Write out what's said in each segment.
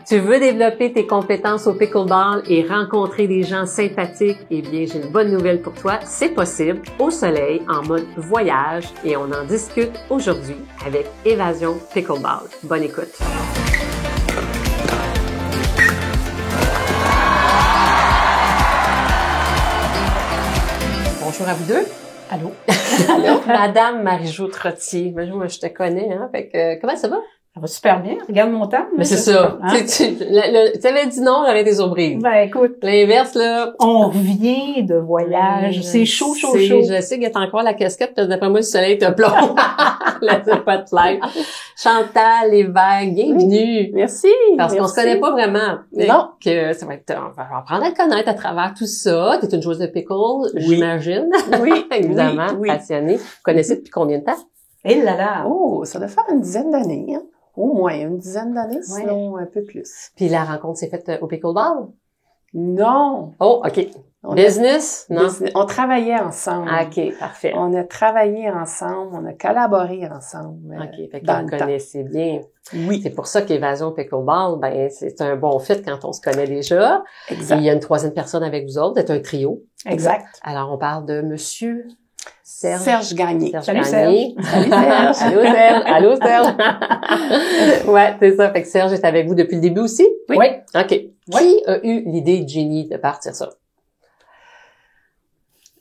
Tu veux développer tes compétences au pickleball et rencontrer des gens sympathiques? Eh bien, j'ai une bonne nouvelle pour toi. C'est possible au soleil, en mode voyage, et on en discute aujourd'hui avec Évasion Pickleball. Bonne écoute. Bonjour à vous deux. Allô? Allô? Madame Marie-Jo Trottier. Marie-Jo, moi, je te connais, hein? Fait que, comment ça va? Ça va super bien. Regarde mon temps. Mais c'est ça. Hein? Tu avais dit non, j'avais des surprises. Ben, écoute. L'inverse, là. On revient de voyage. C'est chaud. Je sais qu'il y a encore la casquette, d'après moi, le soleil te plombe. Laisse pas de flair. Chantal Lévesque, bienvenue. Merci. Parce qu'on se connaît pas vraiment. Non. Que ça va être, on va apprendre à te connaître à travers tout ça. T'es une joueuse de pickle, j'imagine. Oui. Évidemment. Oui. Passionnée. Vous connaissez depuis combien de temps? Eh là là. Oh, ça doit faire une dizaine d'années, hein? Au moins une dizaine d'années, sinon un peu plus. Puis la rencontre s'est faite au pickleball? Non. Oh, OK. Business? Non? On travaillait ensemble. OK, parfait. On a travaillé ensemble, on a collaboré ensemble. OK, fait que vous connaissez bien. Oui. C'est pour ça qu'Évasion Pickleball, ben, c'est un bon fit quand on se connaît déjà. Exact. Et il y a une troisième personne avec vous autres, c'est un trio. Exact. Alors, on parle de Monsieur Serge Gagné. Salut, Gagné. Salut Serge. Allô Serge. Allô Serge. Ouais, c'est ça. Fait que Serge est avec vous depuis le début aussi? Oui. OK. Qui a eu l'idée, Jenny, de partir ça?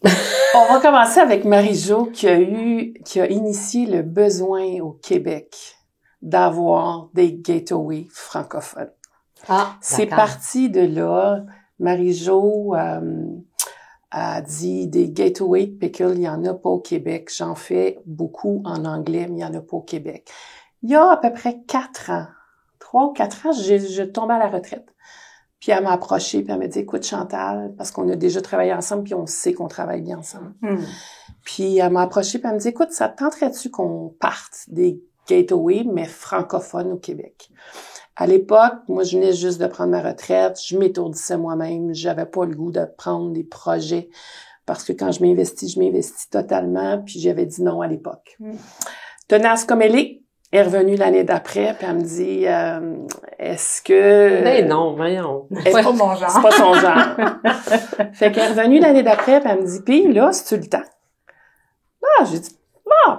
On va commencer avec Marie-Jo qui a initié le besoin au Québec d'avoir des gateways francophones. Ah, c'est parti de là. Marie-Jo a dit des gateways de pickle, il y en a pas au Québec. J'en fais beaucoup en anglais, mais il y en a pas au Québec. Il y a à peu près 4 ans, 3 ou 4 ans, je tombais à la retraite. Puis elle m'a approchée, puis elle m'a dit, écoute Chantal, parce qu'on a déjà travaillé ensemble, puis on sait qu'on travaille bien ensemble. Puis elle m'a approchée, puis elle me dit, écoute, ça te tenterait-tu qu'on parte des gateways, mais francophones au Québec? À l'époque, moi, je venais juste de prendre ma retraite, je m'étourdissais moi-même, j'avais pas le goût de prendre des projets, parce que quand je m'investis totalement, puis j'avais dit non à l'époque. Tenace comme elle est revenue l'année d'après, puis elle me dit est-ce que... Ben non, voyons. C'est pas mon genre. C'est pas son genre. Fait qu'elle est revenue l'année d'après, puis elle me dit, puis là, c'est-tu le temps? Ah, j'ai dit,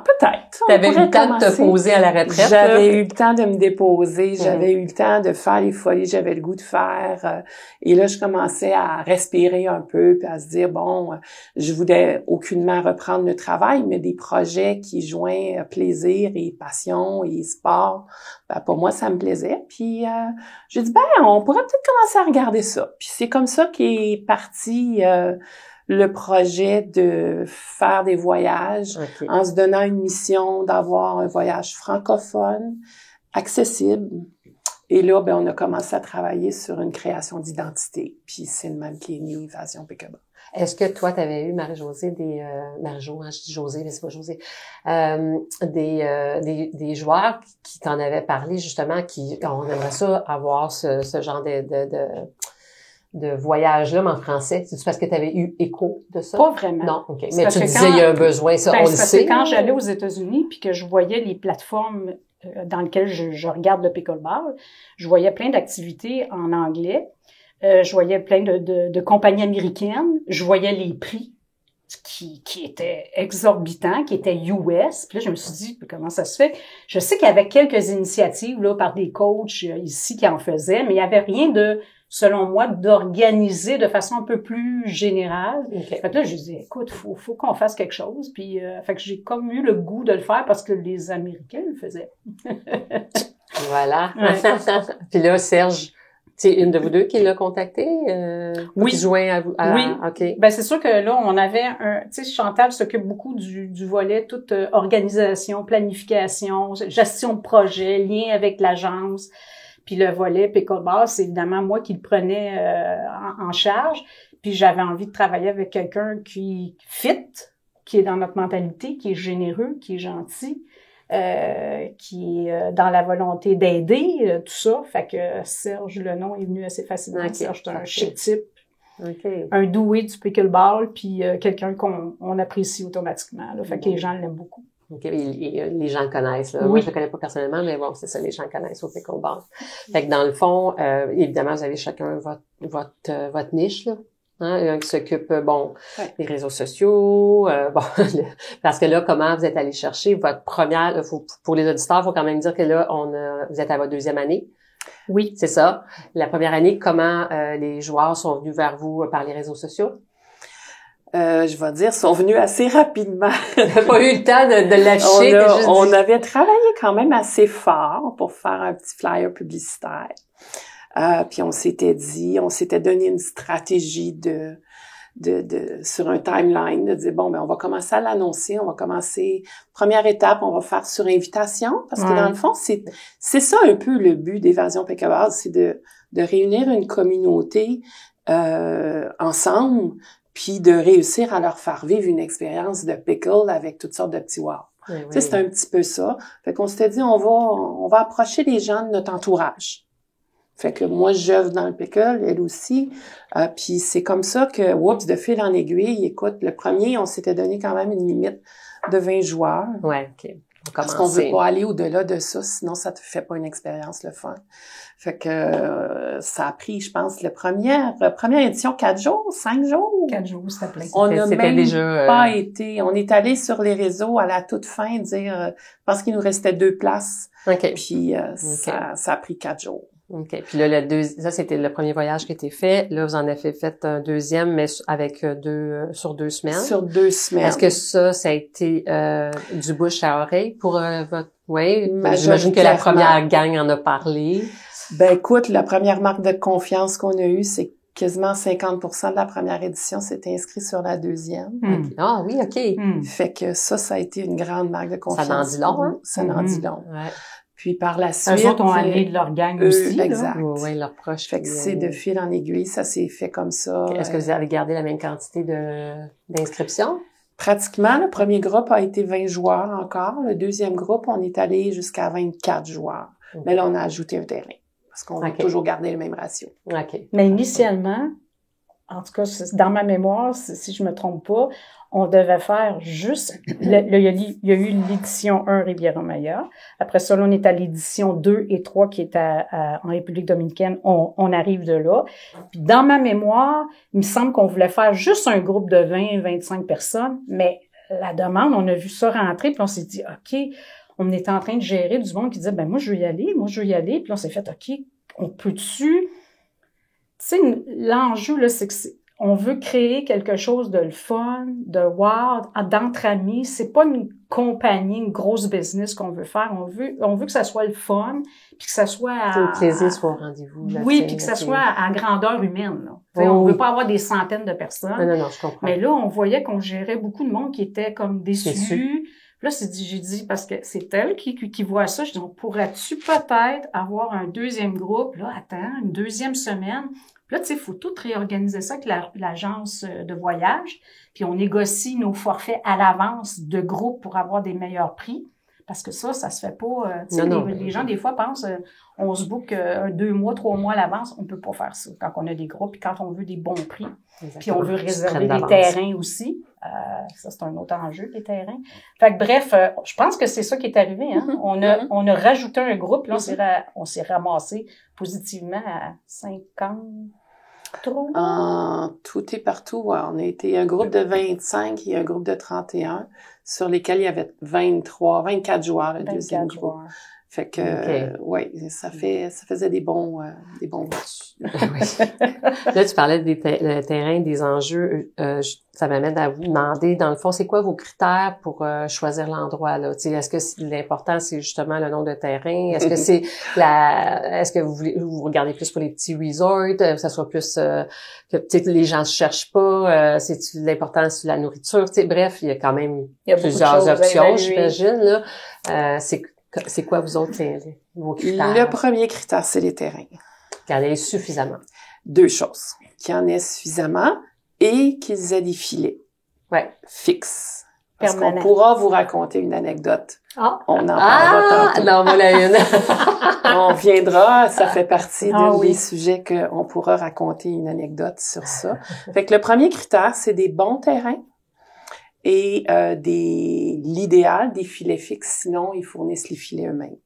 peut-être. T'avais eu le temps de te poser à la retraite? J'avais eu le temps de me déposer, j'avais eu le temps de faire les folies, j'avais le goût de faire. Et là, je commençais à respirer un peu, puis à se dire, bon, je voulais aucunement reprendre le travail, mais des projets qui joignent plaisir et passion et sport, ben, pour moi, ça me plaisait. Puis j'ai dit, ben, on pourrait peut-être commencer à regarder ça. Puis c'est comme ça qu'est parti... le projet de faire des voyages en se donnant une mission d'avoir un voyage francophone, accessible. Et là, ben, on a commencé à travailler sur une création d'identité. Puis c'est le même qui est né Évasion Pickleball. Est-ce que toi, t'avais eu, Marie-Josée, Marie-Jo, hein, je dis Josée, mais c'est pas Josée, des joueurs qui t'en avaient parlé, justement, on aimerait ça avoir ce genre de voyage-là, mais en français? C'est-tu parce que tu avais eu écho de ça? Pas vraiment. Non, OK. Mais tu disais, il y a un besoin, ça, on le sait. C'est quand j'allais aux États-Unis puis que je voyais les plateformes dans lesquelles je regarde le pickleball, je voyais plein d'activités en anglais, je voyais plein de compagnies américaines, je voyais les prix qui étaient exorbitants, qui étaient US. Puis là, je me suis dit, comment ça se fait? Je sais qu'il y avait quelques initiatives là par des coachs ici qui en faisaient, mais il y avait rien de, selon moi, d'organiser de façon un peu plus générale. Okay. Fait que là, je disais, écoute, faut qu'on fasse quelque chose. Puis, fait que j'ai comme eu le goût de le faire parce que les Américains le faisaient. Voilà. Puis là, Serge, c'est une de vous deux qui l'a contacté? Oui. Qui joint à vous? Oui. OK. Ben, c'est sûr que là, on avait tu sais, Chantal s'occupe beaucoup du volet toute organisation, planification, gestion de projet, lien avec l'agence. Puis le volet pickleball, c'est évidemment moi qui le prenais en charge. Puis j'avais envie de travailler avec quelqu'un qui fit, qui est dans notre mentalité, qui est généreux, qui est gentil, qui est dans la volonté d'aider, tout ça. Fait que Serge, le nom est venu assez facilement. Okay. Serge, c'est un chic type. Okay. Un doué du pickleball, puis quelqu'un qu'on apprécie automatiquement. Là. Fait que les gens l'aiment beaucoup. OK. Et les gens le connaissent, là. Oui. Moi, je le connais pas personnellement, mais bon, c'est ça, les gens connaissent au pickleball. Fait que dans le fond, évidemment, vous avez chacun votre niche, là. Hein, un qui s'occupe, des réseaux sociaux, parce que là, comment vous êtes allé chercher votre première, pour les auditeurs, il faut quand même dire que là, vous êtes à votre 2e année. Oui. C'est ça. La première année, comment les joueurs sont venus vers vous par les réseaux sociaux? Je vais dire, sont venus assez rapidement. On n'a pas eu le temps de lâcher. On avait travaillé quand même assez fort pour faire un petit flyer publicitaire. Puis on s'était donné une stratégie sur un timeline, de dire, bon, ben, on va commencer à l'annoncer, première étape, on va faire sur invitation, parce que dans le fond, c'est ça un peu le but d'Évasion Pickleball, c'est de réunir une communauté, ensemble, puis de réussir à leur faire vivre une expérience de pickle avec toutes sortes de petits wow. Oui. Tu sais, c'est un petit peu ça. Fait qu'on s'était dit, on va approcher les gens de notre entourage. Fait que moi, j'œuvre dans le pickle, elle aussi. Puis c'est comme ça que, de fil en aiguille, écoute, le premier, on s'était donné quand même une limite de 20 joueurs. Ouais, OK. Parce qu'on veut pas aller au-delà de ça, sinon ça te fait pas une expérience le fun. Fait que ça a pris, je pense, première édition 4 jours, 5 jours. 4 jours, ça plaît. On n'a même pas été. On est allé sur les réseaux à la toute fin dire, je pense qu'il nous restait 2 places. OK. Puis ça a pris 4 jours. OK. Puis là, ça, c'était le premier voyage qui a été fait. Là, vous en avez fait un deuxième, mais avec sur 2 semaines. Sur 2 semaines. Est-ce que ça a été du bouche à oreille pour votre... Oui, j'imagine que la première gang en a parlé. Ben écoute, la première marque de confiance qu'on a eue, c'est quasiment 50% de la première édition s'est inscrit sur la deuxième. Ah oui, OK. Fait que ça a été une grande marque de confiance. Ça en dit long, hein? Ça en dit long. Ouais. Puis par la suite... Eux autres ont allé de leur gang aussi. Exact. Oui, leurs proches. Fait que c'est de fil en aiguille, ça s'est fait comme ça. Est-ce que vous avez gardé la même quantité d'inscriptions? Pratiquement, le premier groupe a été 20 joueurs encore. Le deuxième groupe, on est allé jusqu'à 24 joueurs. Mais là, on a ajouté un terrain. Parce qu'on a toujours gardé le même ratio. OK. Mais initialement, en tout cas, dans ma mémoire, si je me trompe pas, on devait faire juste... il y a eu l'édition 1 Riviera-Maya. Après ça, là, on est à l'édition 2 et 3 qui est en République dominicaine. On arrive de là. Puis dans ma mémoire, il me semble qu'on voulait faire juste un groupe de 20-25 personnes, mais la demande, on a vu ça rentrer, puis on s'est dit, OK... On était en train de gérer du monde qui disait, ben moi, je veux y aller. Puis là, on s'est fait, OK, on peut-tu... Tu sais, l'enjeu, là, c'est que on veut créer quelque chose de le fun, de wow, d'entre amis. C'est pas une compagnie, une grosse business qu'on veut faire. On veut que ça soit le fun, puis que ça soit... Que le plaisir soit au rendez-vous. Oui, puis que ça soit à grandeur humaine. Là. On veut pas avoir des centaines de personnes. Non, je comprends. Mais là, on voyait qu'on gérait beaucoup de monde qui était comme déçus. Là, j'ai dit, parce que c'est elle qui voit ça, je dis, on pourrait-tu peut-être avoir un deuxième groupe, là, attends, une deuxième semaine. Puis là, tu sais, il faut tout réorganiser ça avec l'agence de voyage, puis on négocie nos forfaits à l'avance de groupe pour avoir des meilleurs prix. Parce que ça se fait pas. Les gens, des fois, pensent, on se book 2 mois, 3 mois à l'avance. On peut pas faire ça quand on a des groupes, puis quand on veut des bons prix. Exactement. Puis on veut réserver des terrains aussi. Ça, c'est un autre enjeu, les terrains. Fait que bref, je pense que c'est ça qui est arrivé. Hein? On a rajouté un groupe, là, on s'est ramassé positivement à 50. Tout et partout, ouais. On a été un groupe de 25 et un groupe de 31 sur lesquels il y avait 24 joueurs, le deuxième groupe. Joueurs. Fait que, ça faisait des bons matchs. Là, tu parlais des terrains, des enjeux. Ça m'amène à vous demander, dans le fond, c'est quoi vos critères pour choisir l'endroit, là? Est-ce que l'important, c'est justement le nombre de terrains? Est-ce que c'est est-ce que vous regardez plus pour les petits resorts, que ça soit plus, que peut-être les gens ne cherchent pas, c'est l'important, c'est la nourriture, bref, il y a quand même plusieurs options, j'imagine, là. C'est quoi, vous autres, vos critères? Le premier critère, c'est les terrains. Qu'il y en ait suffisamment. 2 choses. Qu'il y en ait suffisamment et qu'ils aient des filets. Ouais. Fixes. Parce qu'on pourra vous raconter une anecdote. On en parlera tantôt. Non, voilà une. On viendra, ça fait partie des sujets qu'on pourra raconter une anecdote sur ça. Fait que le premier critère, c'est des bons terrains et l'idéal des filets fixes. Sinon, ils fournissent les filets eux-mêmes.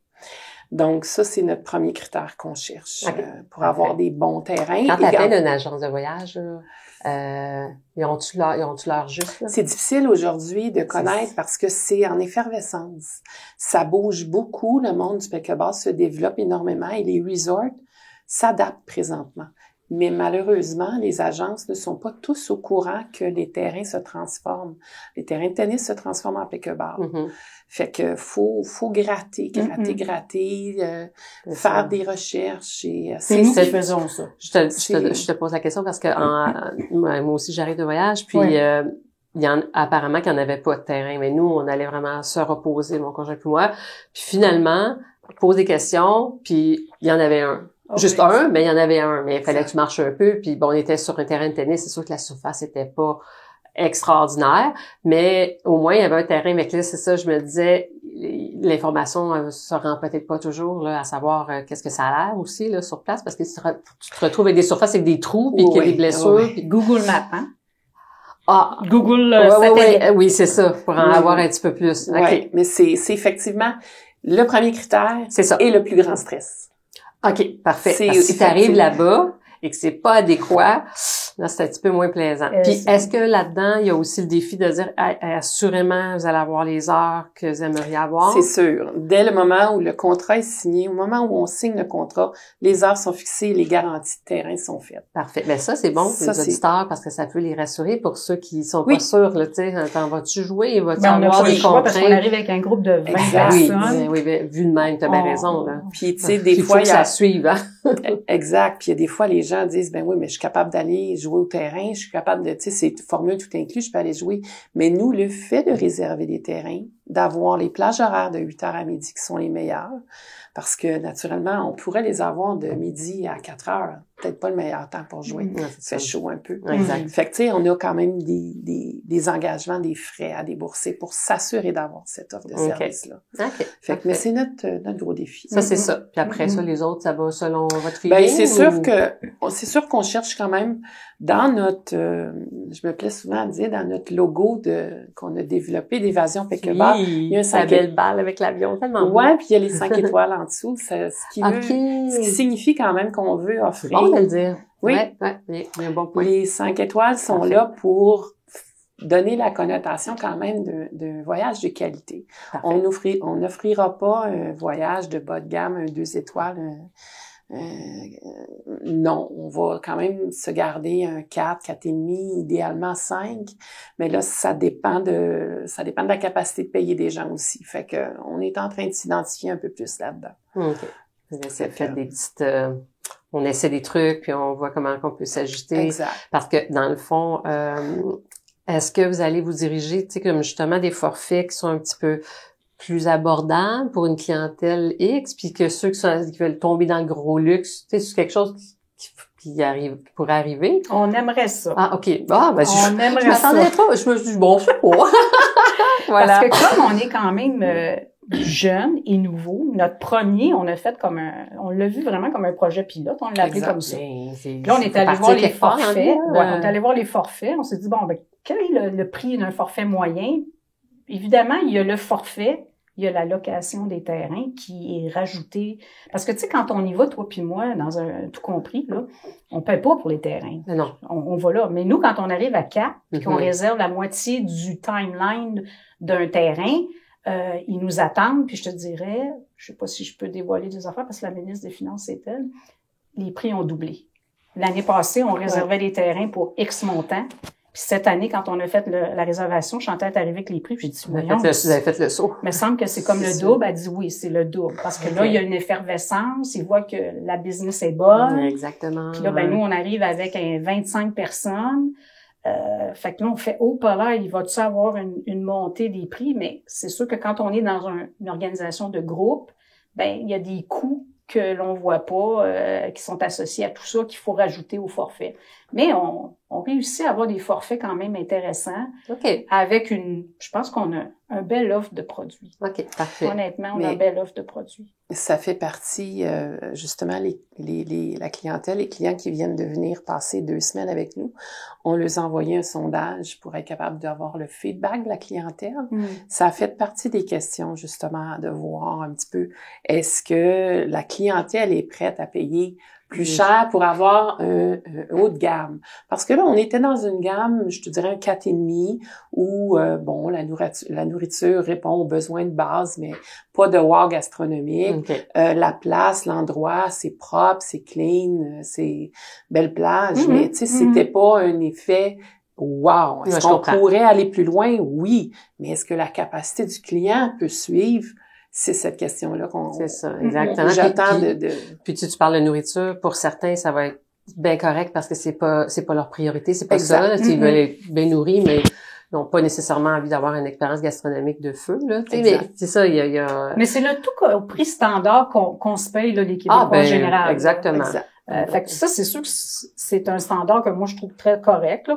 Donc, ça, c'est notre premier critère qu'on cherche pour avoir des bons terrains. Quand tu appelles une agence de voyage, ils ont-tu leur juste? Là? C'est difficile aujourd'hui de connaître parce que c'est en effervescence. Ça bouge beaucoup. Le monde du pickleball se développe énormément et les resorts s'adaptent présentement. Mais malheureusement, les agences ne sont pas tous au courant que les terrains se transforment. Les terrains de tennis se transforment en pickleball. Mm-hmm. Fait que faut gratter, faire des recherches. Et c'est nous qui faisons ça. Je te pose la question parce que moi aussi j'arrive de voyage, puis apparemment qu'il n'y en avait pas de terrain, mais nous on allait vraiment se reposer, mon conjoint et moi. Puis finalement, on pose des questions, puis il y en avait un. Juste un, mais il y en avait un. Mais il fallait que tu marches un peu. Puis bon, on était sur un terrain de tennis. C'est sûr que la surface était pas extraordinaire, mais au moins il y avait un terrain. Mais là, c'est ça, je me disais, l'information se rend peut-être pas toujours là, à savoir qu'est-ce que ça a l'air aussi là sur place, parce que tu te retrouves avec des surfaces avec des trous, puis qu'il y a des blessures. Puis Google Maps, hein? Ah, Google satellite. Oui, c'est ça, pour en avoir un petit peu plus. Oui, Okay. mais c'est effectivement le premier critère. C'est ça. Et le plus grand stress. OK, parfait. Parce que si tu arrives là-bas et que c'est pas adéquat, là, c'est un petit peu moins plaisant. Puis, est-ce que là-dedans, il y a aussi le défi de dire, assurément, vous allez avoir les heures que vous aimeriez avoir? C'est sûr. Dès le moment où le contrat est signé, au moment où on signe le contrat, les heures sont fixées, les garanties de terrain sont faites. Parfait. Ben ça, c'est bon pour les auditeurs parce que ça peut les rassurer pour ceux qui sont pas sûrs, là, tu sais, t'en vas-tu jouer? Vas-tu avoir des contraintes? Parce qu'on arrive avec un groupe de 20 personnes. Oui, vu de même, t'as bien raison, là. Puis, tu sais, des fois, il faut que ça suive, hein? Exact. Puis il y a des fois, les gens disent, ben oui, mais je suis capable d'aller jouer au terrain, je suis capable de, tu sais, c'est formule tout inclus, je peux aller jouer. Mais nous, le fait de réserver des terrains, d'avoir les plages horaires de 8h à midi qui sont les meilleures, parce que naturellement, on pourrait les avoir de midi à 4h. Peut-être pas le meilleur temps pour jouer. C'est chaud un peu. Exact. Fait que, tu sais, on a quand même des engagements, des frais à débourser pour s'assurer d'avoir cette offre de service-là. Fait que, mais c'est notre gros défi. Ça, c'est ça. Puis après ça, les autres, ça va selon votre feeling? Ben, c'est sûr qu'on cherche quand même dans notre, je me plais souvent à dire, dans notre logo qu'on a développé d'évasion pickleball. Il y a un belle balle avec l'avion, tellement beau. Ouais, puis il y a les 5 étoiles en dessous, ce qui signifie quand même qu'on veut offrir. C'est bon de le dire. Oui. Il y a un bon point. Les 5 étoiles sont là pour donner la connotation quand même d'un voyage de qualité. On n'offrira pas un voyage de bas de gamme, un 2 étoiles, non, on va quand même se garder un 4, 4,5, idéalement 5. Mais là, ça dépend de la capacité de payer des gens aussi. Fait que on est en train de s'identifier un peu plus là-dedans. OK. Vous faites des petites, on essaie des trucs puis on voit comment on peut s'ajuster. Exact. Parce que dans le fond, est-ce que vous allez vous diriger, tu sais, comme justement des forfaits qui sont un petit peu plus abordables pour une clientèle X, puis que ceux qui veulent tomber dans le gros luxe, tu sais, c'est quelque chose qui pourrait arriver? On aimerait ça. Ah, OK. Ah, ben, je m'attendais pas. Je me suis dit, bon, je sais pas. Voilà. Parce que comme on est quand même jeune et nouveau, notre premier, on a fait on l'a vu vraiment comme un projet pilote, on l'a appelé comme ça. Puis là, on est allé voir les forfaits. On est allé voir les forfaits. On s'est dit, bon, ben, quel est le prix d'un forfait moyen? Évidemment, il y a le forfait, il y a la location des terrains qui est rajoutée. Parce que, tu sais, quand on y va, toi puis moi, dans un tout compris, là, on paye pas pour les terrains. Non. On va là. Mais nous, quand on arrive à 4, puis qu'on réserve la moitié du timeline d'un terrain, ils nous attendent, puis je te dirais, je sais pas si je peux dévoiler des affaires, parce que la ministre des Finances, c'est elle, les prix ont doublé. L'année passée, on réservait les terrains pour X montant. Puis cette année, quand on a fait la réservation, Chantal est arrivée avec les prix, puis j'ai dit, voyons. Vous avez fait le saut. Il me semble que c'est comme le double. Elle dit oui, c'est le double. Parce que là, il y a une effervescence. Ils voient que la business est bonne. Exactement. Puis là, ben, nous, on arrive avec 25 personnes. Fait que là, on fait, oh, pas là, il va-tu avoir une montée des prix? Mais c'est sûr que quand on est dans une organisation de groupe, ben, il y a des coûts que l'on voit pas, qui sont associés à tout ça, qu'il faut rajouter au forfait. Mais on réussit à avoir des forfaits quand même intéressants. OK. Avec je pense qu'on a un bel offre de produits. OK, parfait. Honnêtement, on a une belle offre de produits. Ça fait partie, justement, la clientèle, les clients qui viennent de venir passer 2 semaines avec nous, on leur a envoyé un sondage pour être capable d'avoir le feedback de la clientèle. Ça a fait partie des questions, justement, de voir un petit peu, est-ce que la clientèle est prête à payer plus cher pour avoir un haut de gamme. Parce que là, on était dans une gamme, je te dirais un 4,5, où, bon, la nourriture répond aux besoins de base, mais pas de wow gastronomique. Okay. La place, l'endroit, c'est propre, c'est clean, c'est belle plage, mais tu sais, c'était pas un effet wow. Est-ce qu'on pourrait aller plus loin? Oui. Mais est-ce que la capacité du client peut suivre? C'est cette question-là qu'on... C'est ça, exactement. J'attends Puis tu parles de nourriture, pour certains, ça va être bien correct parce que c'est pas leur priorité, c'est pas exact. ça. Là, ils veulent être bien nourris, mais ils n'ont pas nécessairement envie d'avoir une expérience gastronomique de feu, là. Mais c'est ça, il y a... Mais c'est le tout au prix standard qu'on se paye, là, les Québécois en général. Exactement. Exact. Fait que ça, c'est sûr que c'est un standard que moi, je trouve très correct, là,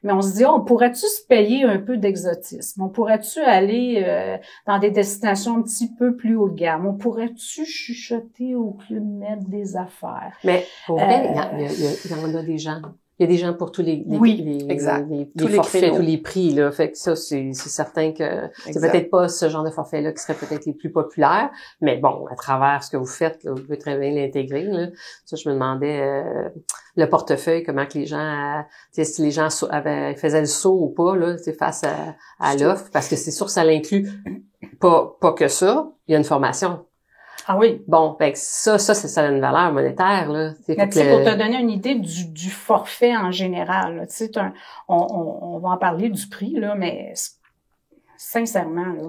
mais on se dit, on pourrait-tu se payer un peu d'exotisme? On pourrait-tu aller dans des destinations un petit peu plus haut de gamme? On pourrait-tu chuchoter au Club Med des affaires? Mais pour vrai, il y en a des gens. Il y a des gens pour tous les forfaits, tous les prix, là. Fait que ça, c'est certain que c'est peut-être pas ce genre de forfait-là qui serait peut-être les plus populaires. Mais bon, à travers ce que vous faites, là, vous pouvez très bien l'intégrer, là. Ça, je me demandais, le portefeuille, comment que les gens, si les gens faisaient le saut ou pas, là, face à l'offre. Parce que c'est sûr que ça l'inclut pas que ça. Il y a une formation. Ah oui. Bon, ben ça a une valeur monétaire, là. Mais tu sais, pour te donner une idée du forfait en général, tu sais, on va en parler du prix, là, mais sincèrement, là.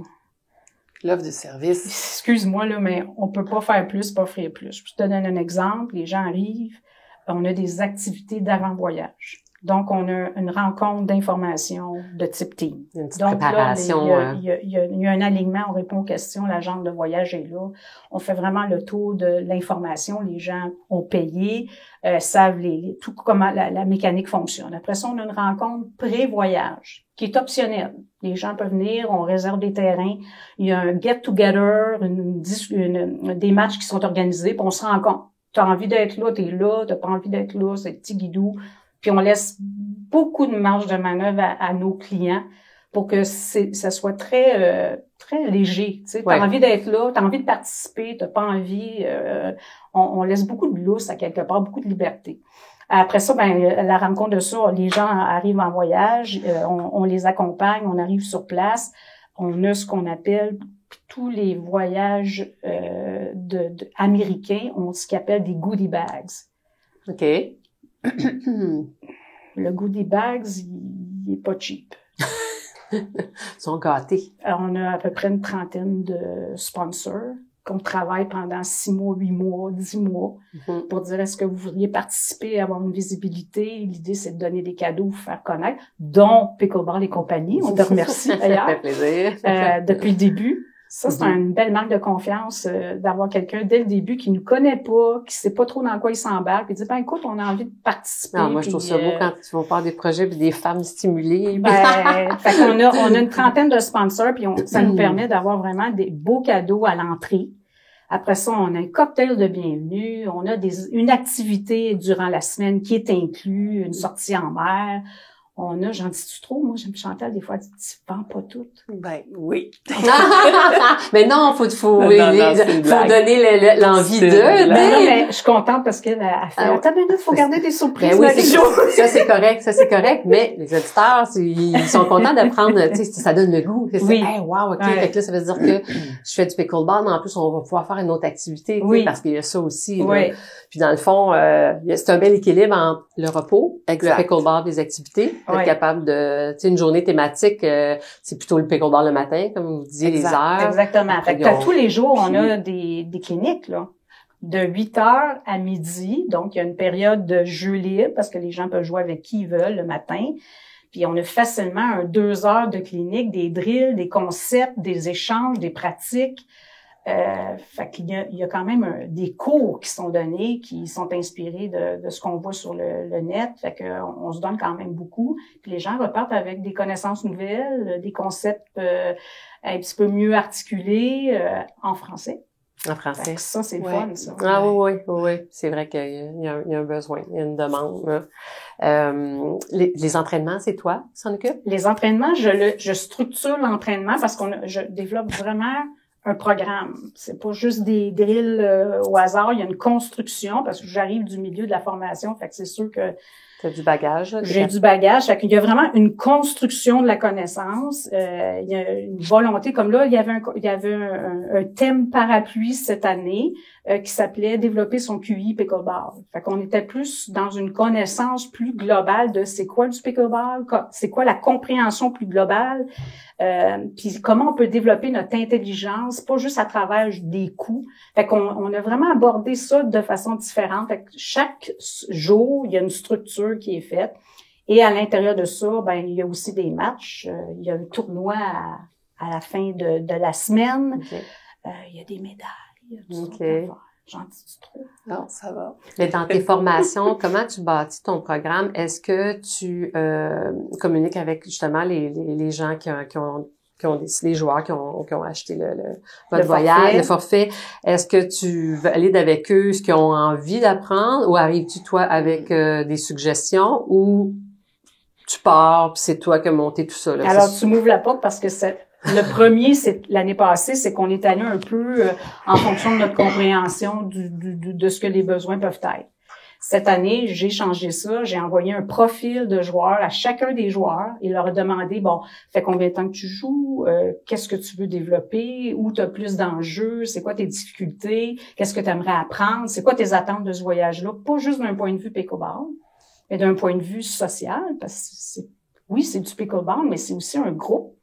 L'offre de service. Excuse-moi, là, mais on peut pas faire plus, pas offrir plus. Je te donne un exemple. Les gens arrivent, on a des activités d'avant-voyage. Donc, on a une rencontre d'information de type team. Une petite donc, préparation. Là, il y a un alignement, on répond aux questions, l'agent de voyage est là. On fait vraiment le tour de l'information. Les gens ont payé, savent tout comment la mécanique fonctionne. Après ça, on a une rencontre pré-voyage qui est optionnelle. Les gens peuvent venir, on réserve des terrains. Il y a un get-together, des matchs qui sont organisés, puis on se rencontre. T'as envie d'être là, t'es là. T'as pas envie d'être là, c'est petit guidou. Puis on laisse beaucoup de marge de manœuvre à nos clients pour que ça soit très léger. Tu sais, t'as envie d'être là, t'as envie de participer, t'as pas envie. On laisse beaucoup de lousse à quelque part, beaucoup de liberté. Après ça, la rencontre de ça, les gens arrivent en voyage, on les accompagne, on arrive sur place, on a ce qu'on appelle tous les voyages américains ont ce qu'ils appellent des goodie bags. OK. Le goodie bags, il est pas cheap. Ils sont gâtés. On a à peu près une trentaine de sponsors qu'on travaille pendant 6 mois, 8 mois, 10 mois pour dire est-ce que vous voudriez participer, avoir une visibilité. L'idée, c'est de donner des cadeaux, vous faire connaître, dont Pickleball et compagnie. On te remercie d'ailleurs. Ça fait plaisir. Depuis le début. Ça, c'est une belle marque de confiance d'avoir quelqu'un dès le début qui nous connaît pas, qui sait pas trop dans quoi il s'embarque, puis dit écoute, on a envie de participer. Non, moi je trouve ça beau quand ils vont faire des projets puis des femmes stimulées. Fait qu'on a une trentaine de sponsors puis ça nous permet d'avoir vraiment des beaux cadeaux à l'entrée. Après ça, on a un cocktail de bienvenue, on a une activité durant la semaine qui est inclue, une sortie en mer. On a, j'en dis-tu trop? Moi, j'aime Chantal, des fois, elle dit, tu vends pas tout. Ben, oui. Mais non, faut donner l'envie de. Mais je suis contente parce qu'elle a fait, attends une minute, faut garder des surprises. Ben oui, ça, c'est correct. Mais les auditeurs, ils sont contents d'apprendre, tu sais, ça donne le goût. Oui. Hey, wow, OK. Fait que là, ça veut dire que je fais du pickleball, mais en plus, on va pouvoir faire une autre activité, parce qu'il y a ça aussi, là. Oui. Puis dans le fond, c'est un bel équilibre entre le repos, le pickleball, des activités, être capable de, tu sais, une journée thématique, c'est plutôt le pickleball le matin, comme vous disiez, les heures. Exactement. Fait que tous les jours, on a des cliniques, là, de 8h à midi. Donc, il y a une période de jeu libre parce que les gens peuvent jouer avec qui ils veulent le matin. Puis, on a facilement 2 heures de clinique, des drills, des concepts, des échanges, des pratiques. Fait qu'il y a quand même des cours qui sont donnés, qui sont inspirés de ce qu'on voit sur le net. Fait que on se donne quand même beaucoup. Puis les gens repartent avec des connaissances nouvelles, des concepts un petit peu mieux articulés en français. En français. Fait que ça, c'est le fun, ça. Ah oui. C'est vrai qu'il y a un besoin, il y a une demande. Les entraînements, c'est toi qui s'en occupe? Les entraînements, je structure l'entraînement parce je développe vraiment un programme. C'est pas juste des drills au hasard. Il y a une construction parce que j'arrive du milieu de la formation. Fait que c'est sûr que t'as du bagage. J'ai du bagage. Fait qu'il y a vraiment une construction de la connaissance. Il y a une volonté. Comme là, il y avait un thème parapluie cette année qui s'appelait développer son QI pickleball. Fait qu'on était plus dans une connaissance plus globale de c'est quoi du pickleball, c'est quoi la compréhension plus globale. Puis comment on peut développer notre intelligence, pas juste à travers des coups. Fait qu'on a vraiment abordé ça de façon différente. Fait que chaque jour, il y a une structure qui est faite. Et à l'intérieur de ça, ben il y a aussi des matchs. Il y a un tournoi à la fin de la semaine. Okay. Il y a des médailles. Okay. J'en dis trop. Non, ça va. Mais dans tes formations, comment tu bâtis ton programme? Est-ce que tu communiques avec justement les gens qui ont décidé, les joueurs qui ont acheté votre voyage, le forfait? Est-ce que tu valides avec eux ce qu'ils ont envie d'apprendre ou arrives-tu toi avec des suggestions ou tu pars puis c'est toi qui as monté tout ça? Là, alors tu m'ouvres la porte parce que le premier, c'est l'année passée, c'est qu'on est allé un peu en fonction de notre compréhension de ce que les besoins peuvent être. Cette année, j'ai changé ça. J'ai envoyé un profil de joueurs à chacun des joueurs et leur demandé, bon, fait combien de temps que tu joues? Qu'est-ce que tu veux développer? Où tu as plus d'enjeux? C'est quoi tes difficultés? Qu'est-ce que tu aimerais apprendre? C'est quoi tes attentes de ce voyage-là? Pas juste d'un point de vue pickleball, mais d'un point de vue social, parce que c'est du pickleball, mais c'est aussi un groupe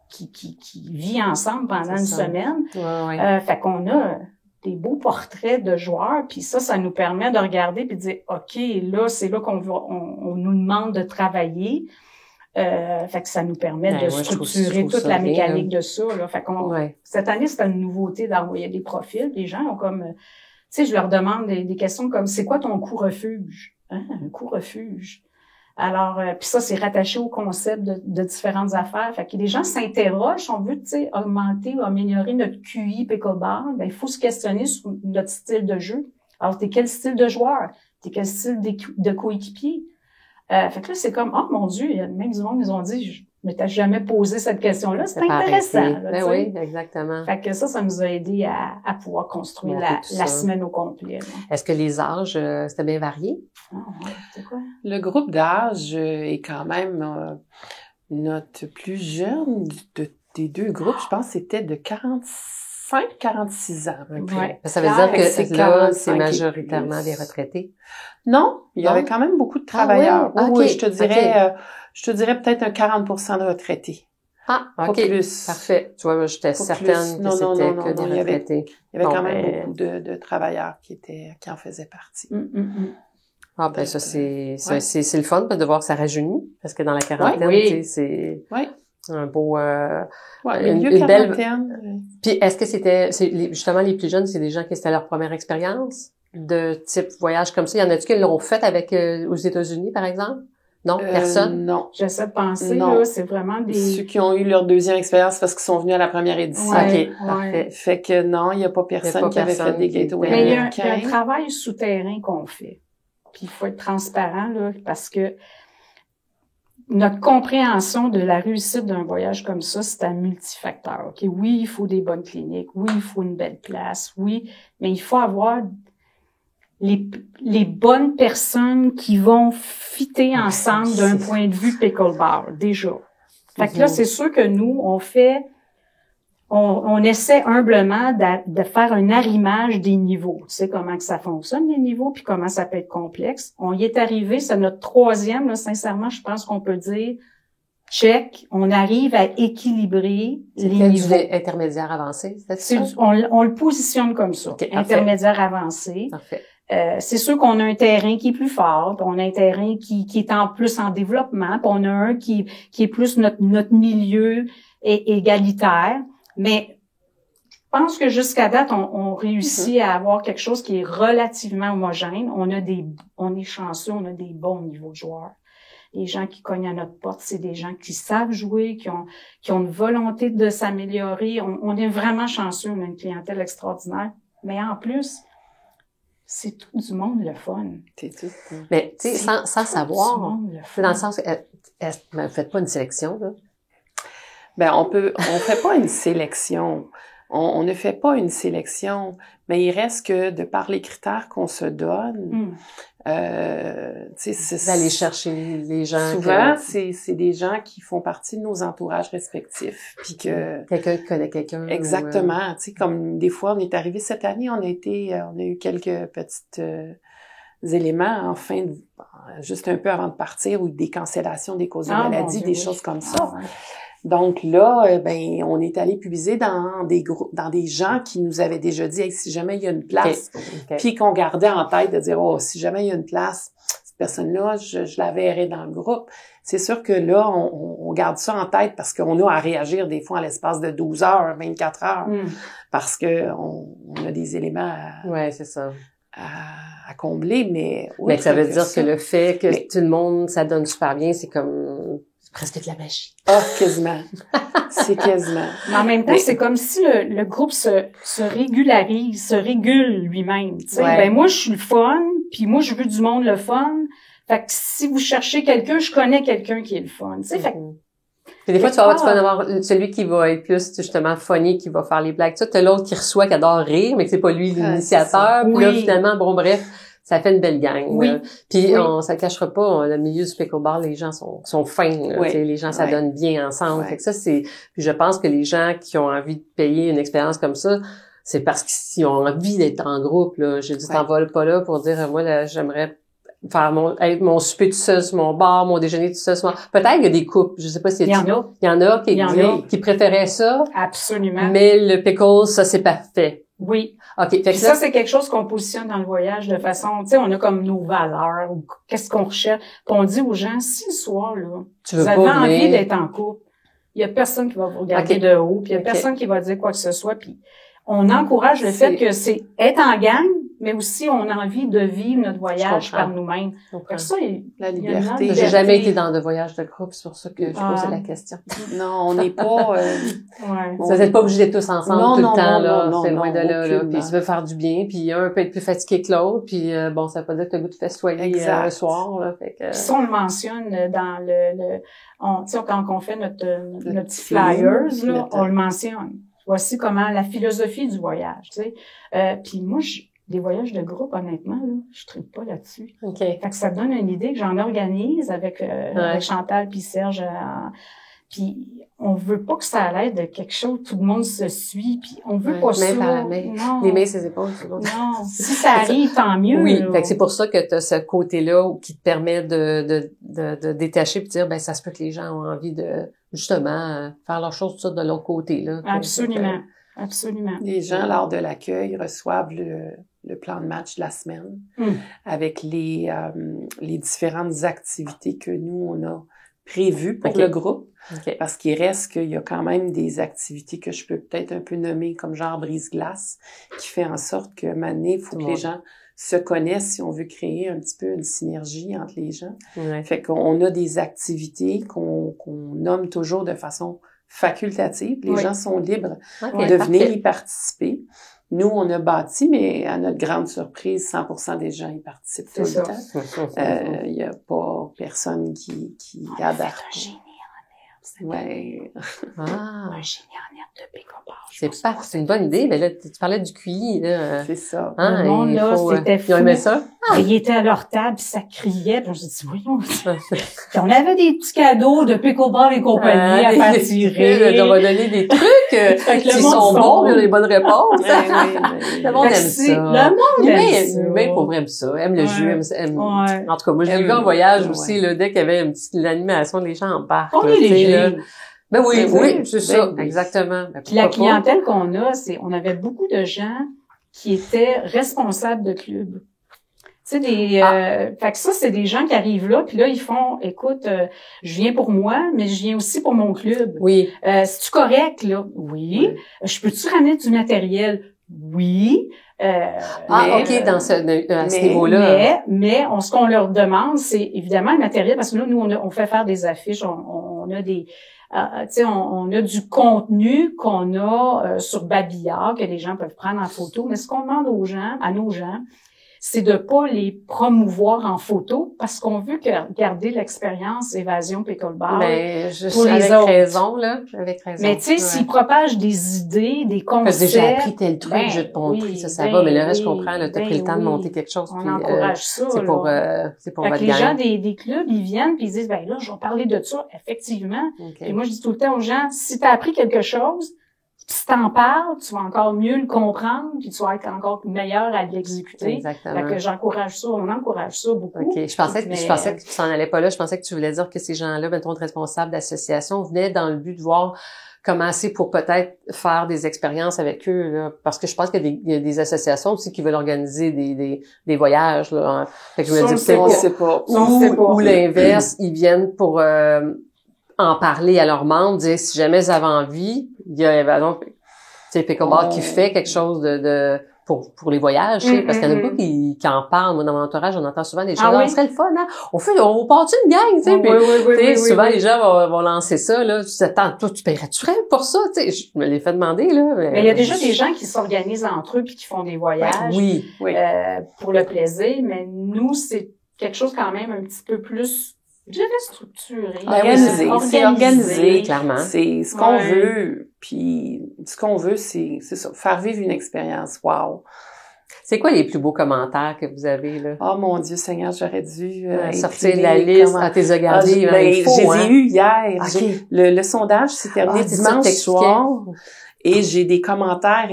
qui vit ensemble pendant une semaine. Ouais. Fait qu'on a des beaux portraits de joueurs, puis ça nous permet de regarder puis de dire, OK, là, c'est là qu'on nous demande de travailler. Fait que ça nous permet de structurer toute la mécanique de ça. Là. Fait qu'on cette année, c'était une nouveauté d'envoyer des profils. Les gens ont comme, tu sais, je leur demande des questions comme, c'est quoi ton coût refuge? Hein, un coût refuge. Alors, puis ça, c'est rattaché au concept de différentes affaires. Fait que les gens s'interrogent, on veut, tu sais, augmenter ou améliorer notre QI pickleball, ben il faut se questionner sur notre style de jeu. Alors, t'es quel style de joueur? T'es quel style de coéquipier? Fait que là, c'est comme, oh mon Dieu, il y a même du monde, ils ont dit, je m'étais jamais posé cette question-là. C'est intéressant. Là, ben oui, exactement. Fait que ça nous a aidé à pouvoir construire la semaine au complet. Là. Est-ce que les âges, c'était bien varié? Ah, ouais, c'est quoi? Le groupe d'âge est quand même notre plus jeune des deux groupes. Je pense que c'était de 45-46 ans. Ouais. Ça veut dire que là, c'est majoritairement des retraités? Non, il y avait quand même beaucoup de travailleurs. Ah, oui, je te dirais peut-être un 40% de retraités. Ah, OK. Pas plus. Parfait. Tu vois, moi, j'étais certaine que c'était que des retraités. Il y avait quand même beaucoup de travailleurs qui en faisaient partie. Ah, ben, ça, c'est le fun de voir que ça rajeunit. Parce que dans la quarantaine, tu sais, c'est un beau, une belle. Puis, est-ce que justement, les plus jeunes, c'est des gens qui c'était leur première expérience de type voyage comme ça? Y en a-tu qui l'ont fait avec, aux États-Unis, par exemple? Non? Personne? Non. J'essaie de penser, là, c'est vraiment Ceux qui ont eu leur deuxième expérience parce qu'ils sont venus à la première édition. Ouais, OK, parfait. Fait que non, il n'y a pas personne qui avait fait des gateways américains. Mais il y a un travail souterrain qu'on fait. Puis il faut être transparent, là, parce que notre compréhension de la réussite d'un voyage comme ça, c'est un multifacteur. OK? Oui, il faut des bonnes cliniques. Oui, il faut une belle place. Oui, mais il faut avoir les bonnes personnes qui vont fitter ensemble d'un point de vue pickleball, déjà. Fait que là, c'est sûr que nous, on essaie humblement de faire un arrimage des niveaux. Tu sais comment que ça fonctionne, les niveaux, puis comment ça peut être complexe. On y est arrivé, c'est notre troisième, là, sincèrement, je pense qu'on peut dire, check, on arrive à équilibrer les niveaux. Intermédiaire avancé, c'est ça? On le positionne comme ça, okay, intermédiaire avancé. Parfait. C'est sûr qu'on a un terrain qui est plus fort, puis on a un terrain qui est en plus en développement, puis on a un qui est plus notre milieu égalitaire. Mais pense que jusqu'à date, on réussit à avoir quelque chose qui est relativement homogène. On est chanceux, on a des bons niveaux de joueurs. Les gens qui cognent à notre porte, c'est des gens qui savent jouer, qui ont une volonté de s'améliorer. On est vraiment chanceux, on a une clientèle extraordinaire. Mais en plus, c'est tout du monde le fun. C'est tout. Mais, tu sais, sans savoir, du monde le fun. dans le sens, vous faites pas une sélection, là? Ben, on fait pas une sélection. On ne fait pas une sélection, mais il reste que de par les critères qu'on se donne, tu sais, Vous allez chercher les gens. Souvent, c'est des gens qui font partie de nos entourages respectifs, puis que quelqu'un qui connaît quelqu'un. Exactement. Tu sais, comme des fois, on est arrivé cette année, on a eu quelques petites éléments en fin de, juste un peu avant de partir, ou des cancellations des causes de maladie, des choses comme ça. Ouais. Donc là, ben, on est allé puiser dans des groupes, dans des gens qui nous avaient déjà dit, hey, si jamais il y a une place, puis qu'on gardait en tête de dire, oh, si jamais il y a une place, cette personne-là, je la verrai dans le groupe. C'est sûr que là, on garde ça en tête parce qu'on a à réagir des fois en l'espace de 12 heures, 24 heures, parce que on a des éléments c'est ça. À combler, mais... Mais ça veut dire que le fait que tout le monde, ça donne super bien, c'est comme... presque de la magie. Ah, quasiment. C'est quasiment. Mais en même temps, c'est comme si le groupe se régularise, se régule lui-même. Tu sais, ben moi, je suis le fun, puis moi, je veux du monde le fun. Fait que si vous cherchez quelqu'un, je connais quelqu'un qui est le fun. Tu sais, fait et des fois, tu vas avoir celui qui va être plus, justement, funny, qui va faire les blagues. Tu as l'autre qui reçoit, qui adore rire, mais que c'est pas lui l'initiateur. Puis là, finalement, bon, bref, ça fait une belle gang. Oui. Puis on ça cachera pas, le milieu du pickleball, les gens sont fins. Les gens s'adonnent bien ensemble. Fait que ça, puis je pense que les gens qui ont envie de payer une expérience comme ça, c'est parce qu'ils ont envie d'être en groupe. Là. J'ai dit, t'en vas pas là pour dire, moi, là, j'aimerais faire mon souper tout seul sur mon bar, mon déjeuner tout seul sur mon... Peut-être qu'il y a des couples, je sais pas si il y en a. Il y en a qui préféraient ça. Absolument. Mais le pickle, ça, c'est parfait. Oui. OK. Fait que ça, c'est quelque chose qu'on positionne dans le voyage de façon, tu sais, on a comme nos valeurs, ou qu'est-ce qu'on recherche. Puis on dit aux gens, si le soir, là, vous avez envie d'être en couple, il y a personne qui va vous regarder de haut, puis il y a personne qui va dire quoi que ce soit, puis on encourage le fait que c'est être en gang, mais aussi on a envie de vivre notre voyage par nous-mêmes. Donc ça, la liberté. J'ai jamais été dans de voyage de groupe, c'est pour ça que je posais la question. Non, on n'est pas... Vous n'êtes pas obligés d'être tous ensemble tout le temps, là. C'est loin de là. Puis tu veux faire du bien, puis un peut être plus fatigué que l'autre, puis bon, ça veut pas dire que tu as le goût de festoyer le soir, là. Fait que... Ça, on le mentionne dans quand on fait notre petit flyers, là, on le mentionne. Voici comment la philosophie du voyage, tu sais. Puis moi, des voyages de groupe, honnêtement, là, je tripe pas là-dessus. Fait que ça donne une idée que j'en organise avec Chantal puis Serge. Puis on veut pas que ça aille de quelque chose, tout le monde se suit, puis on veut pas ça. Non. Les mains ses épaules. Non. Si ça arrive, tant mieux. Oui. Là. Fait que c'est pour ça que tu as ce côté-là qui te permet de détacher puis de dire, ben ça se peut que les gens ont envie de justement faire leurs choses tout ça de l'autre côté, là. Absolument. Absolument. Les gens, lors de l'accueil, reçoivent le plan de match de la semaine avec les différentes activités que nous, on a prévues pour le groupe. Parce qu'il reste qu'il y a quand même des activités que je peux peut-être un peu nommer comme genre brise-glace, qui fait en sorte que maintenant, il faut que les gens se connaissent si on veut créer un petit peu une synergie entre les gens. Fait qu'on a des activités qu'on nomme toujours de façon facultative. Les gens sont libres de venir y participer. Nous, on a bâti, mais à notre grande surprise, 100% des gens y participent tout le temps. Il n'y a pas personne qui adhère. Ouais. Un génie en herbe de pickleball. C'est une bonne idée, mais là, tu parlais du QI, là. C'est ça. Le monde, là, c'était fou. Ils ont aimé ça? Ils étaient à leur table, ça criait, puis on s'est dit, voyons. Puis on avait des petits cadeaux de pickleball et compagnie à faire tirer. On va donner des trucs qui sont bons, il y a des bonnes réponses. Le monde aime ça. Le monde aime ça. Mais pour vrai, aime ça. Aime le jeu, aime. En tout cas, moi, j'ai vu en voyage aussi, là, dès qu'il y avait une petite animation, les gens embarquent. On est léger. Ben oui, c'est ça, exactement. Puis la clientèle qu'on a, on avait beaucoup de gens qui étaient responsables de clubs. Tu sais, fait que ça, c'est des gens qui arrivent là, puis là, ils font, écoute, je viens pour moi, mais je viens aussi pour mon club. Oui. C'est-tu correct, là? Oui. Je peux-tu ramener du matériel? Oui. OK, à ce niveau-là. Mais ce qu'on leur demande, c'est évidemment le matériel, parce que là, nous, on fait faire des affiches, on a des... tu sais, on a du contenu qu'on a sur Babillard, que les gens peuvent prendre en photo, mais ce qu'on demande à nos gens, c'est de pas les promouvoir en photo parce qu'on veut garder l'expérience évasion pickleball pour les autres. Raison, là. Avec raison. Mais tu sais, s'ils propagent des idées, des concepts... Parce que j'ai appris tel truc, je te montre, ça va. Mais le reste, je comprends, là, t'as pris le temps de monter quelque chose. On encourage ça, c'est pour votre les gens des clubs, ils viennent puis ils disent, ben là, je vais parler de ça, effectivement. Okay. Et moi, je dis tout le temps aux gens, si t'as appris quelque chose, si t'en parles, tu vas encore mieux le comprendre, puis tu vas être encore meilleur à l'exécuter. Exactement. Fait que j'encourage ça, on encourage ça beaucoup. OK. Je pensais que tu s'en allais pas là. Je pensais que tu voulais dire que ces gens-là, mettons, responsables d'associations, venaient dans le but de voir comment c'est pour peut-être faire des expériences avec eux, là. Parce que je pense qu'il y a des associations aussi qui veulent organiser des voyages, là. Fait que je me dis peut-être ou l'inverse, ils viennent pour, en parler à leurs membres, dire si jamais ils avaient envie, il y a Évasion Pickleball qui fait quelque chose pour les voyages, parce qu'il y en a beaucoup qui en parlent. Moi, dans mon entourage, on entend souvent des choses, on serait le fun, hein? On part-tu une gang, tu sais? Souvent, les gens vont lancer ça, là. Tu t'attends, toi, tu paierais-tu rien pour ça, tu sais? Je me l'ai fait demander, là. Mais il y a déjà des gens qui s'organisent entre eux puis qui font des voyages. Oui. Pour le plaisir, mais nous, c'est quelque chose quand même un petit peu plus, je dirais structuré. C'est organisé, clairement. C'est ce qu'on veut, puis ce qu'on veut, c'est ça, faire vivre une expérience. Wow! C'est quoi les plus beaux commentaires que vous avez, là? Oh mon Dieu Seigneur, j'aurais dû sortir la liste à tes regardés. Je les ai eu hier. Okay. Le sondage s'est terminé dimanche soir. Et j'ai des commentaires,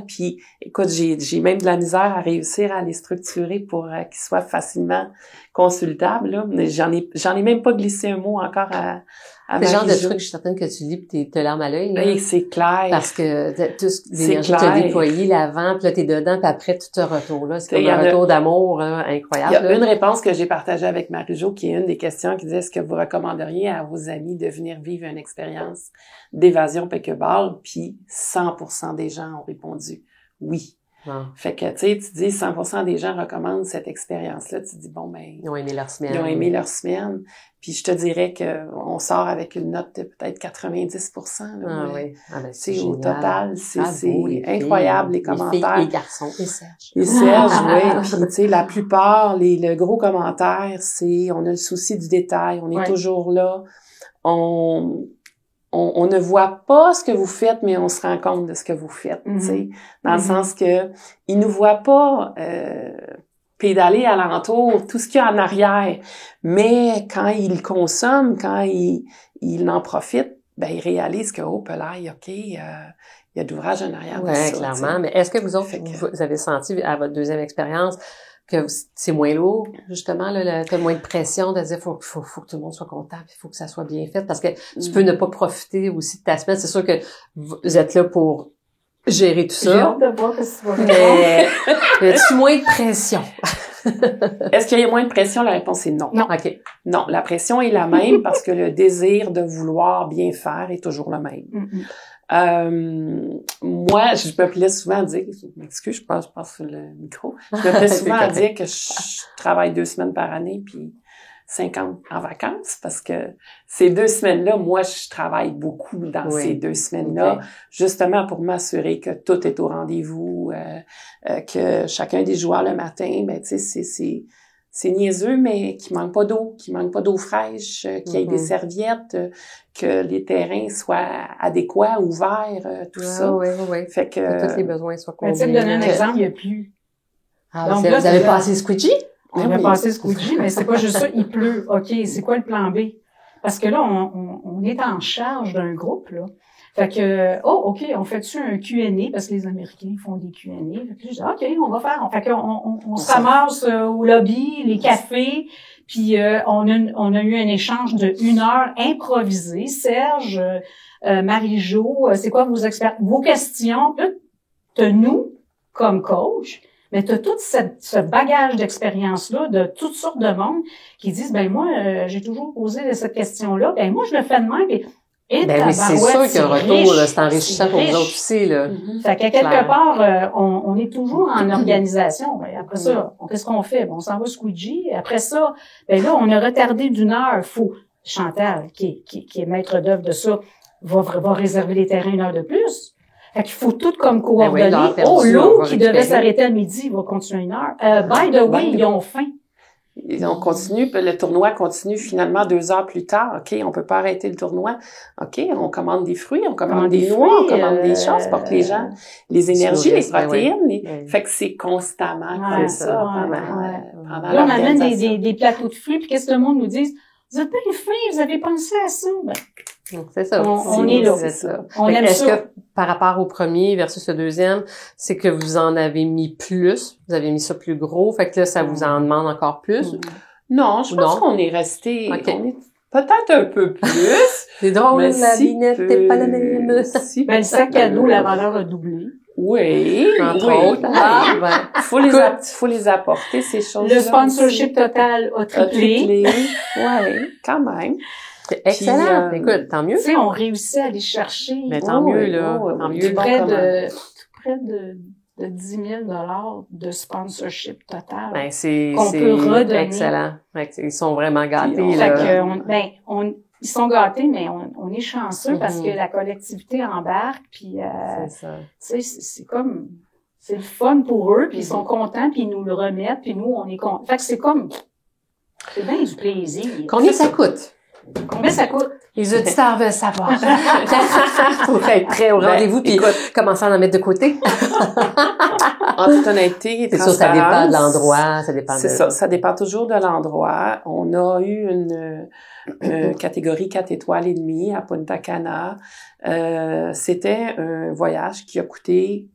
puis écoute, j'ai même de la misère à réussir à les structurer pour qu'ils soient facilement consultables, là. Mais j'en ai même pas glissé un mot encore à C'est le genre de truc, je suis certaine que tu lis pis t'es larmes à l'œil, là. Oui, c'est clair. Parce que tout l'énergie que t'as déployé l'avant, puis là, t'es dedans, puis après, tout ce retour-là. C'est comme un retour d'amour, là, incroyable. Il y a une réponse que j'ai partagée avec Marie-Jo, qui est une des questions qui dit, est-ce que vous recommanderiez à vos amis de venir vivre une expérience d'évasion pickleball? Puis 100% des gens ont répondu oui. Fait que, tu sais, tu dis 100% des gens recommandent cette expérience-là. Tu dis, bon, ben... Ils ont aimé leur semaine. Ils ont aimé leur semaine. Puis je te dirais qu'on sort avec une note de peut-être 90%. Là, c'est au total, c'est incroyable, les commentaires. Les garçons. Et Serge. Et Serge, oui. Puis, tu sais, la plupart, le gros commentaire, c'est on a le souci du détail, on est toujours là. On ne voit pas ce que vous faites, mais on se rend compte de ce que vous faites, tu sais, dans le sens que ils nous voient pas pédaler alentour, tout ce qu'il y a en arrière, mais quand ils consomment, quand ils en profitent, ben ils réalisent que il y a de l'ouvrage en arrière. Ouais, clairement. T'sais. Mais est-ce que vous autres, vous avez senti à votre deuxième expérience que c'est moins lourd, justement, là, t'as moins de pression de dire faut que tout le monde soit content, puis faut que ça soit bien fait, parce que tu peux ne pas profiter aussi de ta semaine. C'est sûr que vous êtes là pour gérer tout ça. J'ai hâte de voir que ce soit mais y a-tu moins de pression? Est-ce qu'il y a moins de pression? La réponse est non. Non. OK. Non, la pression est la même parce que le désir de vouloir bien faire est toujours le même. Moi, je me plais souvent à dire, je m'excuse, je passe sur le micro, je me plais souvent à dire que je travaille 2 semaines par année puis 50 en vacances parce que ces 2 semaines-là, moi, je travaille beaucoup dans ces 2 semaines-là, justement pour m'assurer que tout est au rendez-vous, que chacun des joueurs le matin, ben tu sais, c'est niaiseux, mais qu'il manque pas d'eau fraîche, qu'il y ait des serviettes, que les terrains soient adéquats, ouverts, tout ça. Oui. Fait que tous les besoins soient comblés. Tu sais, donner un exemple, il n'y a plus. Donc, vous avez passé squidgy? On a passé squidgy, mais c'est pas juste ça, il pleut. OK, c'est quoi le plan B? Parce que là, on est en charge d'un groupe, là. Fait que, OK, on fait-tu un Q&A, parce que les Américains font des Q&A. Fait que je dis, OK, on va faire. Fait qu'on se ramasse au lobby, les cafés, puis on a eu un échange de 1 heure improvisé. Serge, Marie-Jo, c'est quoi vos questions? Là, t'as nous, comme coach, Mais tu as tout ce bagage d'expérience-là de toutes sortes de monde qui disent, ben moi, j'ai toujours posé cette question-là, ben moi, je le fais de même. Ben oui, c'est sûr qu'il y a un retour, là, c'est enrichissant pour nous autres aussi, là. Fait qu'à quelque part, on est toujours en organisation. Ben, après ça, qu'est-ce qu'on fait? Ben, on s'en va squeegee. Après ça, ben là, on a retardé d'1 heure. Faut, Chantal, qui est maître d'œuvre de ça, va réserver les terrains 1 heure de plus. Fait qu'il faut tout comme coordonner. L'eau qui devait s'arrêter à midi va continuer 1 heure. By the way, ils ont faim. On continue, le tournoi continue finalement 2 heures plus tard. OK, on peut pas arrêter le tournoi. OK, on commande des fruits, on commande des noix, on commande des choses pour que les gens, les énergies, les protéines, fait que c'est constamment comme ça pendant là, on amène des plateaux de fruits, puis qu'est-ce que le monde nous dit? Vous êtes bien fin, vous avez pensé à ça. Ben, c'est ça. On est là. C'est ça. On aime Est-ce ça. que par rapport au premier versus le deuxième, c'est que vous en avez mis plus? Vous avez mis ça plus gros? Fait que là, ça vous en demande encore plus? Non, je pense qu'on est resté... Okay. On est peut-être un peu plus. C'est drôle, la vinette n'est pas la même. Ben, le sac à dos, la valeur a doublé. Oui, entre autres. Faut les apporter, ces choses-là. Le sponsorship total a triplé. Oui, quand même. C'est excellent. Écoute, tant mieux. Tu sais, on réussit à aller chercher. Mais tant mieux, là. Tant mieux. Près de 10 000 $ de sponsorship total. Ben, c'est peut redonner. Excellent. Ils sont vraiment gâtés, là. Fait que, ils sont gâtés, mais on est chanceux parce que la collectivité embarque, puis tu sais, c'est comme, c'est le fun pour eux, puis ils sont contents, puis ils nous le remettent, puis nous, on est contents. Fait que c'est bien du plaisir. Combien ça coûte? Combien ça coûte? Les auditeurs veulent savoir. Pour être prêts au rendez-vous, puis commencer à en mettre de côté. En toute honnêteté, c'est sûr, ça dépend de l'endroit, ça dépend ça dépend toujours de l'endroit. On a eu une catégorie 4 étoiles et demie à Punta Cana. C'était un voyage qui a coûté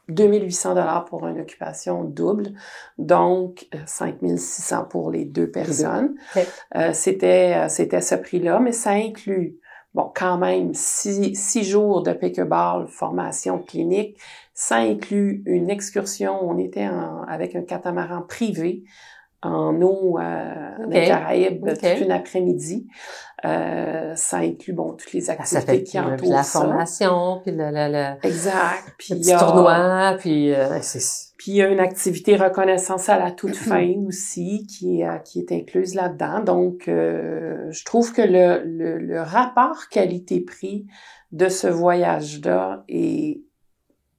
2800 $ pour une occupation double, donc 5600 pour les 2 personnes. Okay. C'était ce prix-là, mais ça inclut, bon, quand même, 6 jours de pickleball, formation clinique. Ça inclut une excursion. On était avec un catamaran privé en eau dans les Caraïbes toute une après-midi. Ça inclut, bon, toutes les activités qui entourent la ça. formation, puis exact. Puis le petit tournoi, puis puis il y a une activité reconnaissance à la toute fin aussi qui est incluse là-dedans. Donc, je trouve que le rapport qualité-prix de ce voyage-là est,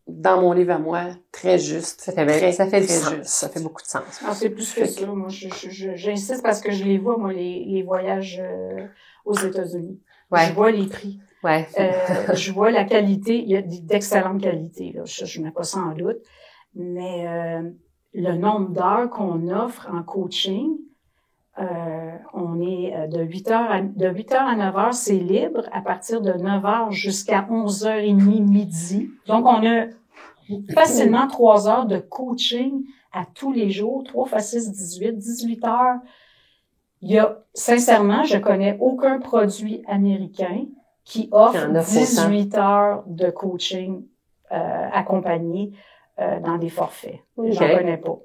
dans mon livre à moi, très juste. Ça fait du sens. Juste. Ça fait beaucoup de sens. C'est plus que ça. Moi, j'insiste parce que je les vois, moi, les voyages aux États-Unis. Ouais. Je vois les prix. Ouais. Je vois la qualité. Il y a d'excellentes qualités, là. Je mets pas ça en doute. Mais le nombre d'heures qu'on offre en coaching, on est de 8h à 9h, c'est libre. À partir de 9h jusqu'à 11h30 midi. Donc, on a facilement 3 heures de coaching à tous les jours. 3 x 6, 18 heures. Sincèrement, je connais aucun produit américain qui offre 18 heures de coaching accompagné dans des forfaits. J'en connais pas.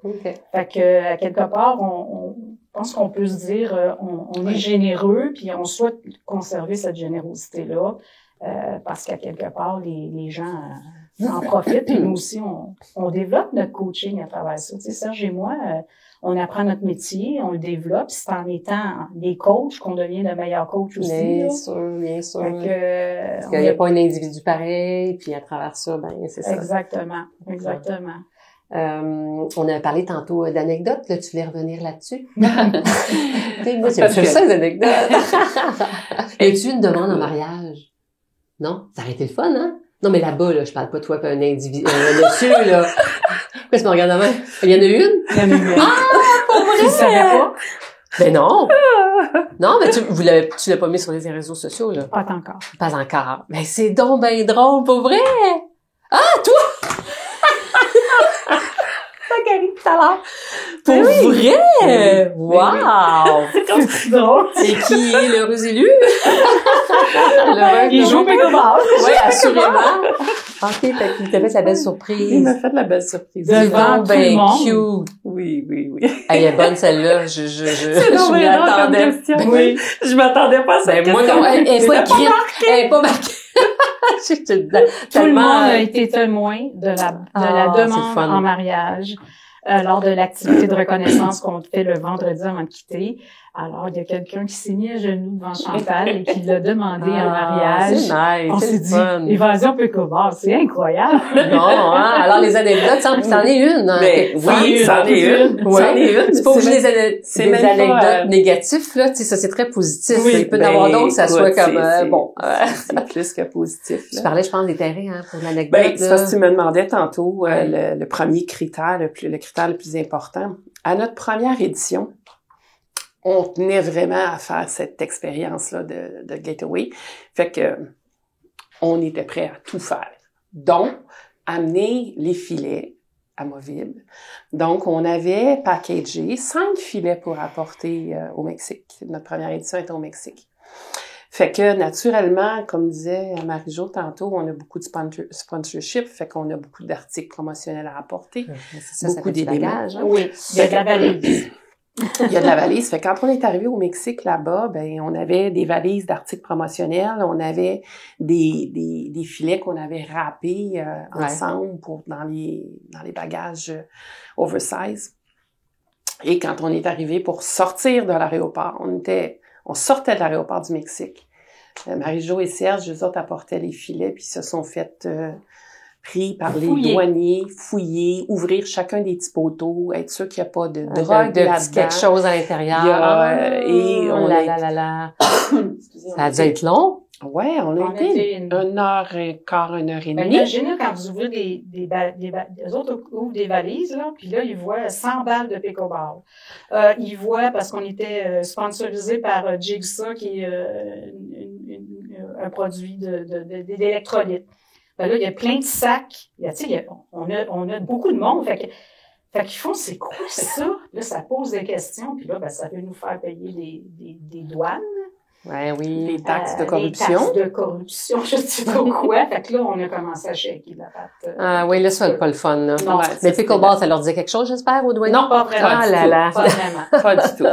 Fait que, à quelque part, on pense qu'on peut se dire, on est généreux, puis on souhaite conserver cette générosité-là, parce qu'à quelque part, les gens en profitent, puis nous aussi, on développe notre coaching à travers ça. Tu sais, Serge et moi, on apprend notre métier, on le développe, c'est en étant des coachs qu'on devient de meilleurs coachs aussi. Bien sûr. Parce qu'il n'y a pas un individu pareil, puis à travers ça, ben c'est ça. Exactement. On avait parlé tantôt d'anecdotes, là, tu voulais revenir là-dessus? Moi, c'est ça, les anecdotes. Es-tu une demande en mariage? Non? Ça aurait été le fun, hein? Non, mais là-bas, là, je parle pas de toi, pas un individu, un monsieur, là. Pourquoi tu me regardes demain? Il y en a une? Il y en a une. Ah! Pour vrai? Tu le savais pas? Ben non! Non, mais tu l'as pas mis sur les réseaux sociaux, là. Pas encore. Pas encore. Mais c'est donc ben drôle, pour vrai! Ah, toi! Tout à l'heure. Pour vrai? Wow! C'est drôle. Et qui est l'heureux élu? Il joue au pickleball. Oui, assurément. OK, fait qu'il t'a fait la belle surprise. Il m'a fait de la belle surprise. Devant tout le monde. Cute. Oui. Elle est bonne, celle-là. Je m'y attendais. Oui. Je m'attendais pas à cette Ben, moi, non, elle est pas écrite. Elle est pas marquée. Tout le monde a été témoin de la demande fun. en mariage lors de l'activité de reconnaissance qu'on fait le vendredi avant de quitter. Alors, il y a quelqu'un qui s'est mis à genoux devant Chantal et qui l'a demandé en mariage. C'est nice. On s'est fun. dit, évasion pickleball, c'est incroyable. Non, hein? Alors, les anecdotes, c'en est une. Hein? Ben, oui, c'en est une. Ouais. C'en est une. C'est pas obligé c'est des même pas, anecdotes négatives, là. Tu sais, ça, c'est très positif. Oui, Il peut y en avoir d'autres, que ça écoute, soit comme, c'est bon. C'est plus que positif, là. Tu parlais, je pense, des terrains, hein, pour l'anecdote. Ben, c'est parce que tu me demandais tantôt, le premier critère, le critère le plus important. À notre première édition, on tenait vraiment à faire cette expérience-là de Gateway. Fait que, on était prêt à tout faire. Donc, amener les filets amovibles. Donc, on avait packagé 5 filets pour apporter au Mexique. Notre première édition était au Mexique. Fait que, naturellement, comme disait Marie-Jo tantôt, on a beaucoup de sponsorship, fait qu'on a beaucoup d'articles promotionnels à apporter. Ça beaucoup fait du d'éléments. bagage, hein? Oui, il y a de la valise. Il y a de la valise. Fait que quand on est arrivé au Mexique, là-bas, ben, on avait des valises d'articles promotionnels, on avait des filets qu'on avait râpés ensemble dans les bagages oversize. Et quand on est arrivé pour sortir de l'aéroport, on sortait de l'aéroport du Mexique. Marie-Jo et Serge, eux autres, apportaient les filets, puis se sont fait pris par les douaniers, fouiller, ouvrir chacun des petits poteaux, être sûr qu'il n'y a pas de drogue là-dedans. Quelque chose à l'intérieur. Et on ça a dû être long. Ouais, on a été 1h15, 1h30. Ben, imaginez quand vous ouvrez les autres ouvrent des valises, là, puis là, ils voient 100 balles de pickleball. Ils voient, parce qu'on était sponsorisé par Jigsaw, qui est un produit d'électrolytes. Ben là, il y a plein de sacs. On a beaucoup de monde. Fait qu'ils font, c'est quoi ça? Là, ça pose des questions, puis là, ben, ça peut nous faire payer des douanes. Ouais, oui. Les taxes de corruption. Les taxes de corruption, je sais pas quoi. Fait que là, on a commencé à shaker la patte. Ah oui, là, ça va être pas le fun, là. Non, mais pickleball, ça leur disait quelque chose, j'espère, aux douaniers? Non, pas vraiment. Ah là là. Pas vraiment. Pas du tout.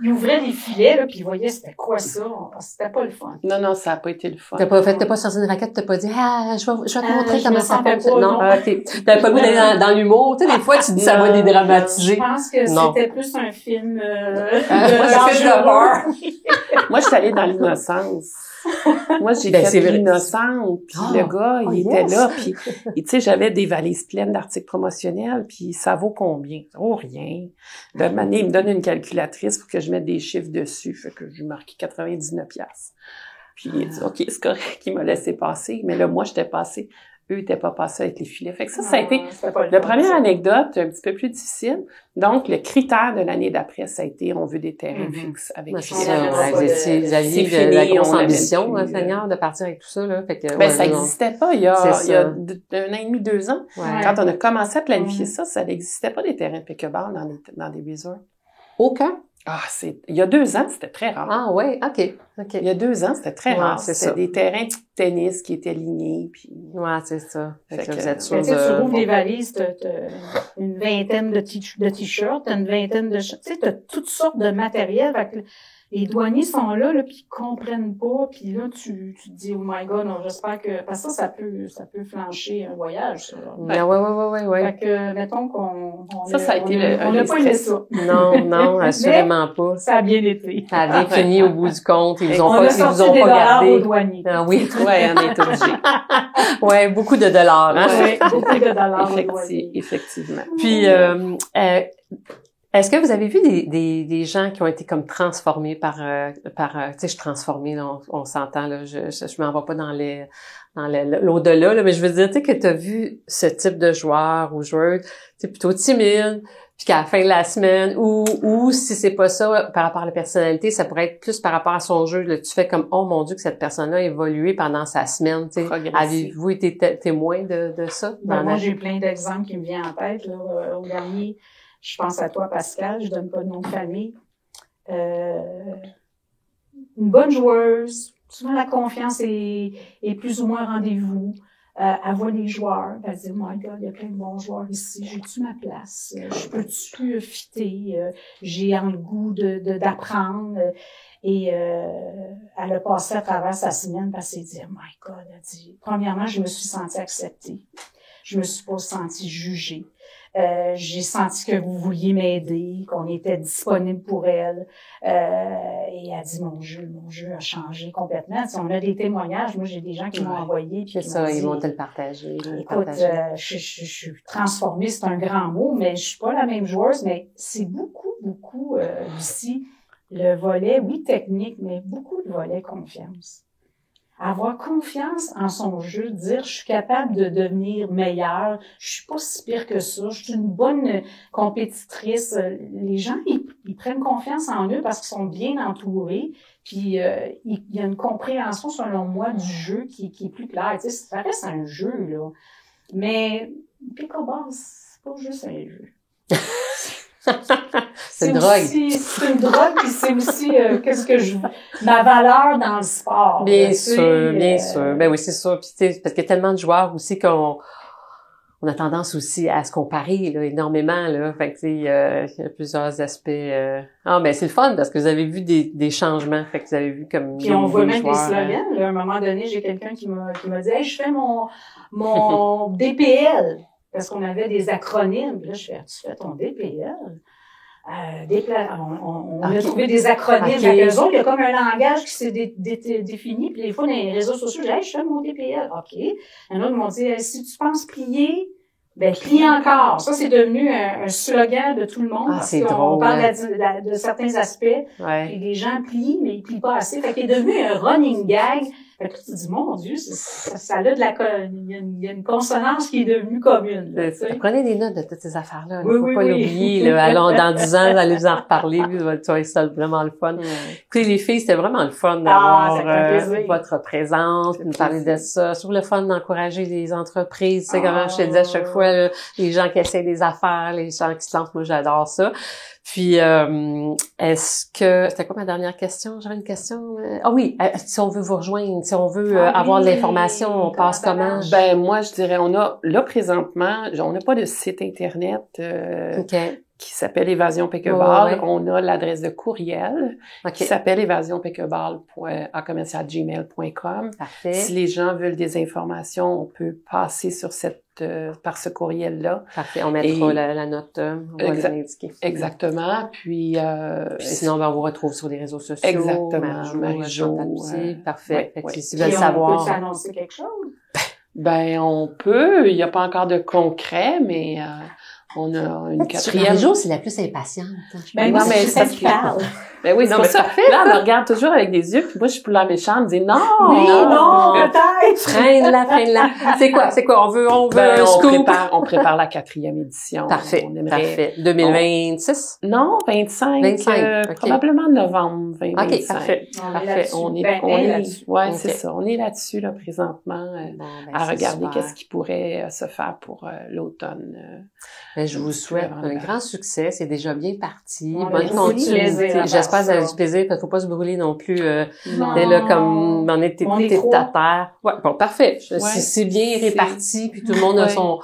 Ils ouvraient les filets, là, puis ils voyaient c'était quoi ça. C'était pas le fun. Non, ça a pas été le fun. T'as pas sorti une raquette, t'as pas dit, je vais te montrer comment ça fonctionne. Non, t'avais pas le goût d'aller dans l'humour. Tu sais, des fois, tu dis, ça va dédramatiser. Je pense que c'était plus un film, un film d'horreur. Moi, je suis allée dans l'innocence. Moi, j'ai fait l'innocente, puis le gars, il était là, puis tu sais, j'avais des valises pleines d'articles promotionnels, puis ça vaut combien? Oh, rien. De manière, il me donne une calculatrice pour que je mette des chiffres dessus, fait que je lui marquais 99$. Puis il a dit, OK, c'est correct, il m'a laissé passer, mais là, moi, j'étais passée. Eux n'étaient pas passés avec les filets. Fait que ça a été la première anecdote, un petit peu plus difficile. Donc, le critère de l'année d'après, ça a été, on veut des terrains fixes avec filets. Vous aviez la grosse ambition, Seigneur, de partir avec tout ça, là. Fait que, ça n'existait pas il y a 1 an et demi, 2 ans. Ouais. Quand on a commencé à planifier ça n'existait pas des terrains de pickleball dans des resorts. Aucun? Ah, il y a 2 ans, c'était très rare. Ah, ouais, OK. Il y a 2 ans, c'était très rare. C'est c'était ça. des terrains de tennis qui étaient alignés, puis... Ouais, c'est ça. Fait que vous êtes tu ouvres des valises, t'as une vingtaine de t-shirts, t'as une vingtaine de... Tu sais, t'as toutes sortes de matériel. Fait que les douaniers sont là, puis ils comprennent pas, puis là, tu te dis, oh my God, non, j'espère que... Parce que ça peut flancher un voyage, ça. Ouais. Fait que, mettons qu'on... Ça a été on n'a pas aimé ça. Non, assurément pas. Ça a bien été. Ça a bien fini au bout du compte. Ils vous ont on pas, a sorti ils vous ont des pas dollars gardé. aux douaniers. Ah oui. Ouais, on est obligé. Ouais, beaucoup de dollars, hein. Ouais, beaucoup de dollars aux douaniers. Effectivement. Puis, est-ce que vous avez vu des gens qui ont été comme transformés par tu sais, je transformée, là, on s'entend, là, je m'en vais pas dans l'au-delà, là, mais je veux dire, tu sais, que t'as vu ce type de joueur ou joueuse, tu sais, plutôt timide, puis qu'à la fin de la semaine, ou si c'est pas ça, par rapport à la personnalité, ça pourrait être plus par rapport à son jeu, là, tu fais comme, oh mon Dieu, que cette personne-là a évolué pendant sa semaine, tu sais. Avez-vous été témoin de ça? Moi, j'ai plein d'exemples qui me viennent en tête, là, au dernier. Je pense à toi, Pascal, je donne pas de nom de famille. Une bonne joueuse, souvent la confiance est plus ou moins un rendez-vous. Elle voit les joueurs, elle dit, oh my God, il y a plein de bons joueurs ici, j'ai-tu ma place? Je peux-tu fitter? J'ai le goût d'apprendre. Et elle a passé à travers sa semaine, parce qu'elle s'est dit, oh my God, elle dit, premièrement, je me suis sentie acceptée. Je me suis pas sentie jugée. J'ai senti que vous vouliez m'aider, qu'on était disponible pour elle. Et elle dit, mon jeu a changé complètement. Si on a des témoignages, moi, j'ai des gens qui m'ont envoyé. Puis c'est ça, ils vont te le partager. Écoute, je suis transformée, c'est un grand mot, mais je suis pas la même joueuse, mais c'est beaucoup, Lucie, le volet, oui, technique, mais beaucoup de volet confiance. Avoir confiance en son jeu, dire je suis capable de devenir meilleure, je suis pas si pire que ça, je suis une bonne compétitrice. Les gens, ils prennent confiance en eux parce qu'ils sont bien entourés, puis il y a une compréhension, selon moi, du jeu qui est plus claire. Tu sais, ça reste un jeu, là. Mais pickleball, c'est pas juste un jeu. C'est une drogue. C'est une drogue, puis c'est aussi ma valeur dans le sport. Bien sûr. Ben oui, c'est sûr. Puis tu sais, parce qu'il y a tellement de joueurs aussi qu'on a tendance aussi à se comparer là, énormément là. Fait que tu sais, il y a plusieurs aspects. Ah ben c'est le fun parce que vous avez vu des changements. Fait que vous avez vu comme. Puis on voit même des slogans. Là, à un moment donné, j'ai quelqu'un qui m'a dit, hey, je fais mon DPL. Parce qu'on avait des acronymes. Là, je fais, tu fais ton DPL? On a trouvé des acronymes. Okay. Eux autres, il y a comme un langage qui s'est défini. Puis des fois, dans les réseaux sociaux, je dis, hey, je fais mon DPL. OK. Un autre m'ont dit, si tu penses plier, ben plie encore. Ça, c'est devenu un slogan de tout le monde. Parce qu'on parle de certains aspects. Ouais. Et les gens plient, mais ils plient pas assez. Fait qu'il est devenu un running gag. Fait que tu te dis, mon Dieu, ça a il y a une consonance qui est devenue commune. Là, prenez des notes de toutes ces affaires-là. Oui, faut pas l'oublier. Là. Alors, dans 10 ans, vous allez vous en reparler. Tu vois, ça vraiment le fun. Écoutez, les filles, c'était vraiment le fun d'avoir votre présence, de nous parler de ça. Je trouve le fun d'encourager les entreprises. Tu sais, comment je te dis à chaque fois, là, les gens qui essaient des affaires, les gens qui se lancent, moi, j'adore ça. Puis, est-ce que... C'était quoi ma dernière question? J'avais une question. Ah oui, si on veut vous rejoindre, si on veut avoir de l'information, on passe comment? Ben moi, je dirais, là, présentement, on n'a pas de site Internet qui s'appelle Évasion Pickleball. Ouais. On a l'adresse de courriel qui s'appelle évasionpickleball@gmail.com. Parfait. Si les gens veulent des informations, on peut passer sur par ce courriel-là. Parfait. On mettra la note, on va l'indiquer. Exactement. Puis sinon, on vous retrouve sur les réseaux sociaux. Exactement. Marie-Jo. Parfait. Ouais. Si vous veulent savoir. On peut annoncer quelque chose? Ben, on peut. Il n'y a pas encore de concret, mais on a une quatrième. Marie-Jo, c'est la plus impatiente. Ben, non, mais c'est ça qui parle. Ben oui, c'est pour ça. Là, elle me regarde toujours avec des yeux, puis moi, je suis pour la méchante, je dis non! Non, peut-être! Freine-la. C'est quoi? On prépare la 4e édition. Parfait. 2026? Non, 25. Probablement novembre 2025. OK, parfait. On est là-dessus. Ouais, c'est ça. On est là-dessus, là, présentement, à regarder qu'est-ce qui pourrait se faire pour l'automne. Je vous souhaite un grand succès. C'est déjà bien parti. Bonne continuité. J'espère que vous avez du plaisir, parce qu'il faut pas se brûler non plus. Là, comme on est à terre. Ouais, bon, parfait. C'est bien réparti, puis tout le monde a son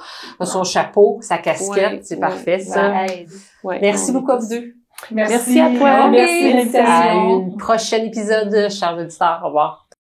chapeau, sa casquette. C'est parfait, ça. Merci beaucoup à vous deux. Merci à toi. Merci. À une prochaine épisode de Charles Auditeur. Au revoir.